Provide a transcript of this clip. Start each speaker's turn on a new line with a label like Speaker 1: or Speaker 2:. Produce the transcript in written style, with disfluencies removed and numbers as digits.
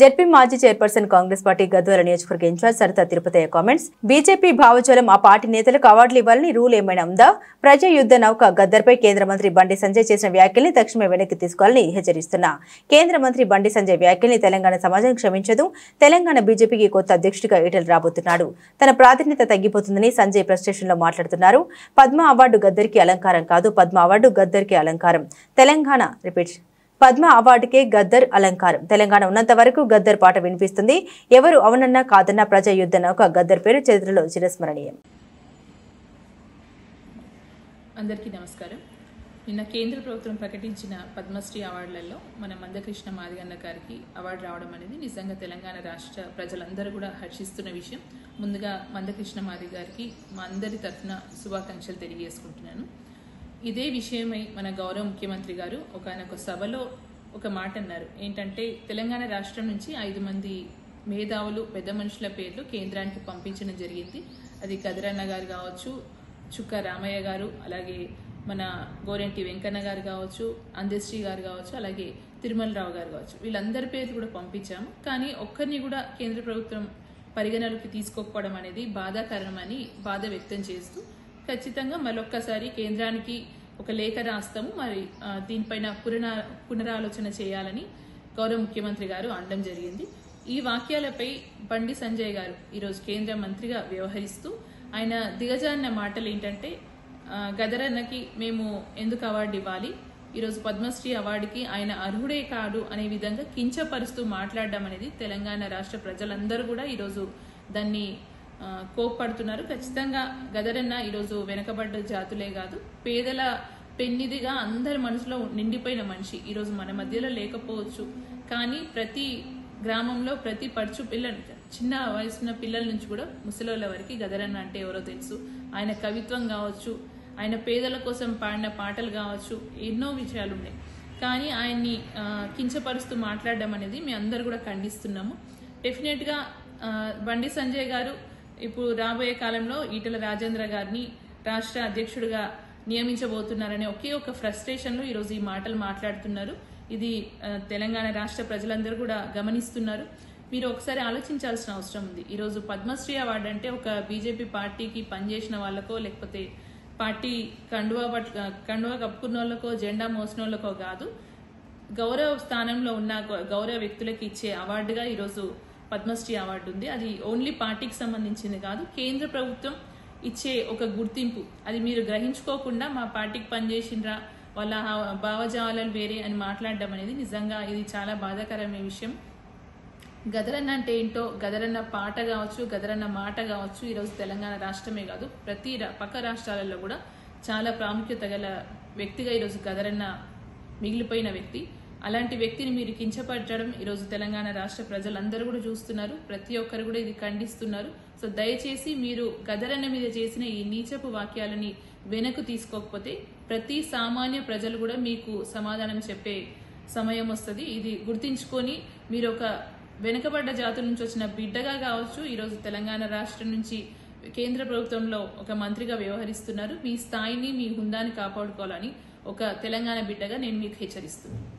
Speaker 1: ZP మాజీ chairperson Congress party Gadwal నియోజకవర్గ incharge Saritha Tirupathaiah comments BJP భావజాలం ఆ పార్టీ నేతలకు అవార్డులు ఇవ్వాలని రూల్ ఏమైనా ఉందా? ప్రజా యుద్ధ నౌక గద్దర్పై కేంద్ర మంత్రి బండి సంజయ్ చేసిన వ్యాఖ్యల్ని తక్షణమే వెనక్కి తీసుకోవాలని హెచ్చరిస్తున్నా. కేంద్ర మంత్రి బండి సంజయ్ వ్యాఖ్యల్ని తెలంగాణ సమాజం క్షమించదు. తెలంగాణ బీజేపీకి కొత్త అధ్యక్షుడిగా ఈటెల రాబోతున్నాడు. తన ప్రాధాన్యత తగ్గిపోతుందని సంజయ్ ప్రెస్ స్టేషన్లో మాట్లాడుతున్నారు. పద్మ అవార్డు గద్దర్కి అలంకారం కాదు, పద్మ అవార్డు గద్దర్కి అలంకారం. పద్మ అవార్డుకే గద్దర్ అలంకారం. తెలంగాణ ఉన్నంత వరకు గద్దర్ పాట వినిపిస్తుంది. ఎవరు అవునన్నా కాదన్నా ప్రజా యుద్ధ నౌక గద్దర్ పేరు చరిత్రలో చిరస్మరణీయం.
Speaker 2: అందరికీ నమస్కారం. నిన్న కేంద్ర ప్రభుత్వం ప్రకటించిన పద్మశ్రీ అవార్డులలో మన మందకృష్ణ మాదిగన్న గారికి అవార్డు రావడం అనేది నిజంగా తెలంగాణ రాష్ట్ర ప్రజలందరూ కూడా హర్షిస్తున్న విషయం. ముందుగా మందకృష్ణ మాదిగ గారికి మా అందరి తరఫున శుభాకాంక్షలు తెలియజేసుకుంటున్నాను. ఇదే విషయమై మన గౌరవ ముఖ్యమంత్రి గారు ఒకనొక సభలో ఒక మాట అన్నారు. ఏంటంటే తెలంగాణ రాష్ట్రం నుంచి 5 మంది మేధావులు పెద్ద మనుషుల పేర్లు కేంద్రానికి పంపించడం జరిగింది. అది కదిరన్న గారు కావచ్చు, చుక్క రామయ్య గారు, అలాగే మన గోరెంటి వెంకన్న గారు కావచ్చు, అందశ్రీ గారు కావచ్చు, అలాగే తిరుమలరావు గారు కావచ్చు. వీళ్ళందరి పేర్లు కూడా పంపించాము. కానీ ఒక్కరిని కూడా కేంద్ర ప్రభుత్వం పరిగణలోకి తీసుకోకపోవడం అనేది బాధాకరమని బాధ వ్యక్తం చేస్తూ ఖచ్చితంగా మరొక్కసారి కేంద్రానికి ఒక లేఖ రాస్తాము, మరి దీనిపైన పునరాలోచన చేయాలని గౌరవ ముఖ్యమంత్రి గారు అనడం జరిగింది. ఈ వాక్యాలపై బండి సంజయ్ గారు ఈరోజు కేంద్ర మంత్రిగా వ్యవహరిస్తూ ఆయన దిగజారిన మాటలు ఏంటంటే, గదరన్నకి మేము ఎందుకు అవార్డు ఇవ్వాలి, ఈరోజు పద్మశ్రీ అవార్డుకి ఆయన అర్హుడే కాదు అనే విధంగా కించపరుస్తూ మాట్లాడడం అనేది తెలంగాణ రాష్ట్ర ప్రజలందరూ కూడా ఈరోజు దాన్ని కోప్పడుతున్నారు. ఖచ్చితంగా గదరన్న ఈరోజు వెనకబడ్డ జాతులే కాదు, పేదల పెన్నిదిగా అందరి మనసులో నిండిపోయిన మనిషి. ఈరోజు మన మధ్యలో లేకపోవచ్చు, కానీ ప్రతి గ్రామంలో ప్రతి పడుచు పిల్లలు, చిన్న వయసున్న పిల్లల నుంచి కూడా ముసలోళ్ళ వరకు గదరన్న అంటే ఎవరో తెలుసు. ఆయన కవిత్వం కావచ్చు, ఆయన పేదల కోసం పాడిన పాటలు కావచ్చు, ఎన్నో విషయాలు ఉన్నాయి. కానీ ఆయన్ని కించపరుస్తూ మాట్లాడడం అనేది మేము అందరు కూడా ఖండిస్తున్నాము. డెఫినెట్గా బండి సంజయ్ గారు ఇప్పుడు రాబోయే కాలంలో ఈటెల రాజేంద్ర గారిని రాష్ట్ర అధ్యక్షుడిగా నియమించబోతున్నారనే ఒకే ఒక ఫ్రస్ట్రేషన్లో ఈరోజు ఈ మాటలు మాట్లాడుతున్నారు. ఇది తెలంగాణ రాష్ట్ర ప్రజలందరూ కూడా గమనిస్తున్నారు. మీరు ఒకసారి ఆలోచించాల్సిన అవసరం ఉంది. ఈరోజు పద్మశ్రీ అవార్డు అంటే ఒక బీజేపీ పార్టీకి పనిచేసిన వాళ్ళకో, లేకపోతే పార్టీ కండువా కప్పుకున్న వాళ్ళకో, జెండా మోసిన వాళ్ళకో కాదు, గౌరవ స్థానంలో ఉన్న గౌరవ వ్యక్తులకు ఇచ్చే అవార్డుగా ఈరోజు పద్మశ్రీ అవార్డు ఉంది. అది ఓన్లీ పార్టీకి సంబంధించింది కాదు, కేంద్ర ప్రభుత్వం ఇచ్చే ఒక గుర్తింపు. అది మీరు గ్రహించుకోకుండా మా పార్టీకి పనిచేసినరా, వాళ్ళ భావజాలాలు వేరే అని మాట్లాడడం అనేది నిజంగా ఇది చాలా బాధాకరమైన విషయం. గదరన్న అంటే ఏంటో, గదరన్న పాట కావచ్చు, గదరన్న మాట కావచ్చు, ఈరోజు తెలంగాణ రాష్ట్రమే కాదు ప్రతి పక్క రాష్ట్రాలలో కూడా చాలా ప్రాముఖ్యత గల వ్యక్తిగా ఈరోజు గదరన్న మిగిలిపోయిన వ్యక్తి. అలాంటి వ్యక్తిని మీరు కించపరచడం ఈరోజు తెలంగాణ రాష్ట్ర ప్రజలందరూ కూడా చూస్తున్నారు. ప్రతి ఒక్కరు కూడా ఇది ఖండిస్తున్నారు. సో దయచేసి మీరు గదరన్న మీద చేసిన ఈ నీచపు వాక్యాలని వెనక్కు తీసుకోకపోతే ప్రతి సామాన్య ప్రజలు కూడా మీకు సమాధానం చెప్పే సమయం వస్తుంది. ఇది గుర్తించుకొని మీరు ఒక వెనుకబడ్డ జాతుల నుంచి వచ్చిన బిడ్డగా కావచ్చు, ఈరోజు తెలంగాణ రాష్ట్రం నుంచి కేంద్ర ప్రభుత్వంలో ఒక మంత్రిగా వ్యవహరిస్తున్నారు. మీ స్థాయిని, మీ హుందాని కాపాడుకోవాలని ఒక తెలంగాణ బిడ్డగా నేను మీకు హెచ్చరిస్తున్నాను.